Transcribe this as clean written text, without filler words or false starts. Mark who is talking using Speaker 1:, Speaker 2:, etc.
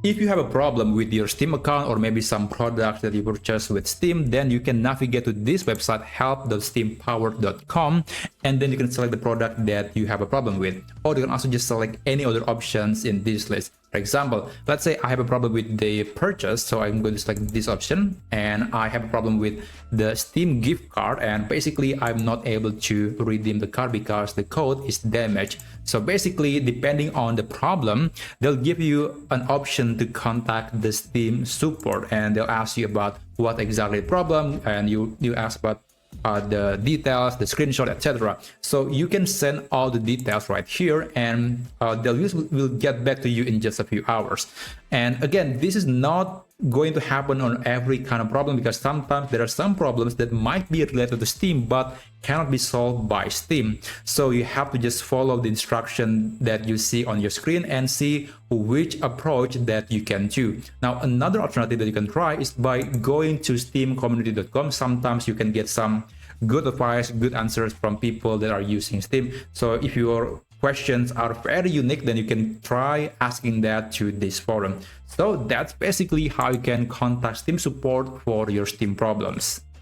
Speaker 1: If you have a problem with your Steam account or maybe some products that you purchased with Steam, then you can navigate to this website help.steampower.com, and then you can select the product that you have a problem with, or you can also just select any other options in this list. For example, let's say I have a problem with the purchase, so I'm going to select this option, and I have a problem with the Steam gift card, and basically I'm not able to redeem the card because the code is damaged. So basically, depending on the problem, they'll give you an option to contact the Steam support, and they'll ask you about what exactly the problem, and you ask about the details, the screenshot, etc. So you can send all the details right here, and will get back to you in just a few hours. And again, this is not going to happen on every kind of problem, because sometimes there are some problems that might be related to Steam but cannot be solved by Steam. So you have to just follow the instruction that you see on your screen and see which approach that you can do. Now, another alternative that you can try is by going to steamcommunity.com. Sometimes you can get some good advice, good answers from people that are using Steam. So if your questions are very unique, then you can try asking that to this forum. So that's basically how you can contact Steam support for your Steam problems.